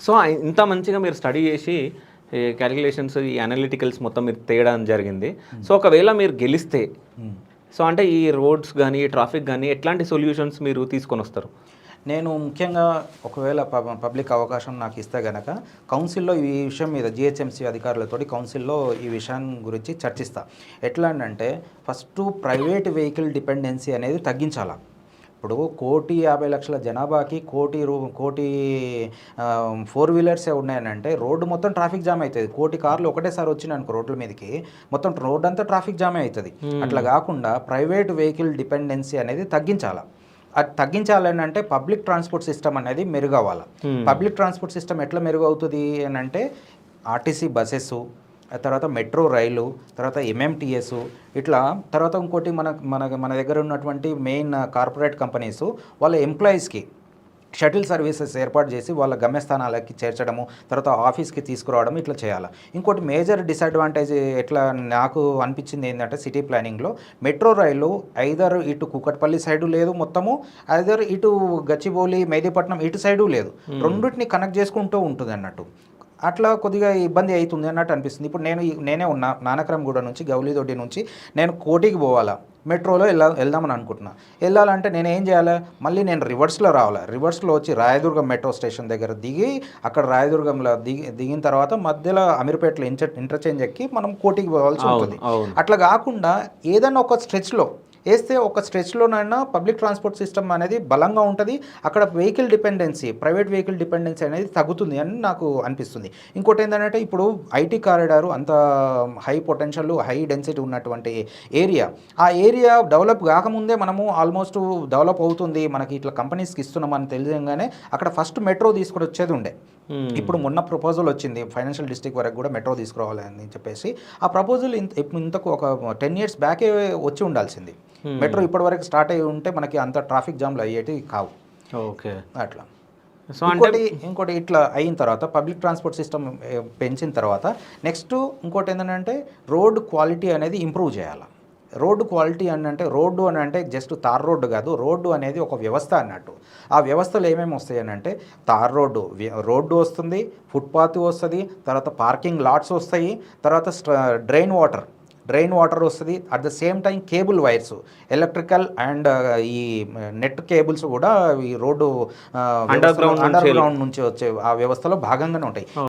So ఇంత మంచిగా మీరు స్టడీ చేసి ఈ క్యాలిక్యులేషన్స్, ఈ అనలిటికల్స్ మొత్తం మీరు తేయడం జరిగింది. సో ఒకవేళ మీరు గెలిస్తే సో అంటే ఈ రోడ్స్ కానీ, ట్రాఫిక్ కానీ ఎట్లాంటి సొల్యూషన్స్ మీరు తీసుకొని వస్తారు? నేను ముఖ్యంగా ఒకవేళ పబ్లిక్ అవకాశం నాకు ఇస్తే గనక కౌన్సిల్లో ఈ విషయం మీద జిహెచ్ఎంసీ అధికారులతోటి కౌన్సిల్లో ఈ విషయం గురించి చర్చిస్తా. ఎట్లా అంటే ఫస్ట్ ప్రైవేట్ వెహికల్ డిపెండెన్సీ అనేది తగ్గించాలా. ఇప్పుడు 1,50,00,000 జనాభాకి కోటి 4 వీలర్సే ఉన్నాయనంటే రోడ్డు మొత్తం ట్రాఫిక్ జామ్ అవుతుంది. 1,000,000 కార్లు ఒకటేసారి వచ్చినాయి అనుకో రోడ్ల మీదకి, మొత్తం రోడ్ అంతా ట్రాఫిక్ జామే అవుతుంది. అట్లా కాకుండా ప్రైవేట్ వెహికల్ డిపెండెన్సీ అనేది తగ్గించాలా. అది తగ్గించాలని అంటే పబ్లిక్ ట్రాన్స్పోర్ట్ సిస్టమ్ అనేది మెరుగవ్వాలి. పబ్లిక్ ట్రాన్స్పోర్ట్ సిస్టమ్ ఎట్లా మెరుగవుతుంది అని అంటే ఆర్టీసీ బస్సెస్, తర్వాత మెట్రో రైలు, తర్వాత ఎంఎంటీఎస్, ఇట్లా తర్వాత ఇంకోటి మన మన మన దగ్గర ఉన్నటువంటి మెయిన్ కార్పొరేట్ కంపెనీస్ వాళ్ళ ఎంప్లాయీస్కి షటిల్ సర్వీసెస్ ఏర్పాటు చేసి వాళ్ళ గమ్యస్థానాలకి చేర్చడము, తర్వాత ఆఫీస్కి తీసుకురావడం ఇట్లా చేయాలి. ఇంకోటి మేజర్ డిసడ్వాంటేజ్ ఎట్లా నాకు అనిపించింది ఏంటంటే సిటీ ప్లానింగ్లో మెట్రో రైలు ఐదర్ ఇటు కూకట్పల్లి సైడు లేదు మొత్తము, ఐదర్ ఇటు గచ్చిబౌలి మెహదీపట్నం ఇటు సైడు లేదు, రెండింటిని కనెక్ట్ చేసుకుంటూ ఉంటుంది అన్నట్టు. అట్లా కొద్దిగా ఇబ్బంది అవుతుంది అన్నట్టు అనిపిస్తుంది. ఇప్పుడు నేనే ఉన్నా నానక్రమ్గూడ నుంచి గౌలీదొడ్డి నుంచి నేను కోటికి పోవాలా, మెట్రోలో వెళ్దామని అనుకుంటున్నా. వెళ్ళాలంటే నేను ఏం చేయాలి, మళ్ళీ నేను రివర్స్లో రావాలి. రివర్స్లో వచ్చి రాయదుర్గం మెట్రో స్టేషన్ దగ్గర దిగి అక్కడ రాయదుర్గంలో దిగిన తర్వాత మధ్యలో అమీర్పేటలో ఇంటర్చేంజ్ ఎక్కి మనం కోటికి పోవాల్సి ఉంటుంది. అట్లా కాకుండా ఏదైనా ఒక స్ట్రెచ్లో వేస్తే ఒక స్ట్రెచ్లోనైనా పబ్లిక్ ట్రాన్స్పోర్ట్ సిస్టమ్ అనేది బలంగా ఉంటుంది. అక్కడ vehicle dependency, private vehicle dependency అనేది తగ్గుతుంది అని నాకు అనిపిస్తుంది. ఇంకోటి ఏంటంటే ఇప్పుడు ఐటీ కారిడారు అంత హై పొటెన్షియల్, హై డెన్సిటీ ఉన్నటువంటి ఏరియా, ఆ ఏరియా డెవలప్ కాకముందే మనము ఆల్మోస్ట్ డెవలప్ అవుతుంది, మనకి ఇట్లా కంపెనీస్కి ఇస్తున్నామని తెలియగానే అక్కడ ఫస్ట్ మెట్రో తీసుకొని వచ్చేది ఉండే. ఇప్పుడు మొన్న ప్రపోజల్ వచ్చింది ఫైనాన్షియల్ డిస్ట్రిక్ట్ వరకు కూడా మెట్రో తీసుకురావాలని చెప్పేసి. ఆ ప్రపోజల్ ఇంతకు ఒక 10 years బ్యాకే వచ్చి ఉండాల్సింది. మెట్రో ఇప్పటివరకు స్టార్ట్ అయ్యి ఉంటే మనకి అంత ట్రాఫిక్ జామ్లు అయ్యేటి కావు. ఓకే, అట్లా. సో ఇంకోటి ఇట్లా అయిన తర్వాత పబ్లిక్ ట్రాన్స్పోర్ట్ సిస్టమ్ పెంచిన తర్వాత నెక్స్ట్ ఇంకోటి ఏంటంటే రోడ్ క్వాలిటీ అనేది ఇంప్రూవ్ చేయాలి. రోడ్డు క్వాలిటీ అని అంటే జస్ట్ తార్ రోడ్డు కాదు, రోడ్డు అనేది ఒక వ్యవస్థ అన్నట్టు. ఆ వ్యవస్థలో ఏమేమి వస్తాయి అని అంటే తార్ రోడ్డు వస్తుంది, ఫుట్పాత్ వస్తుంది, తర్వాత పార్కింగ్ లాట్స్ వస్తాయి, తర్వాత డ్రైన్ వాటర్ వస్తుంది. At the same time cable wires, electrical and ఈ నెట్ కేబుల్స్ కూడా ఈ రోడ్డు అండర్ గ్రౌండ్ నుంచి వచ్చే ఆ వ్యవస్థలో భాగంగానే ఉంటాయి.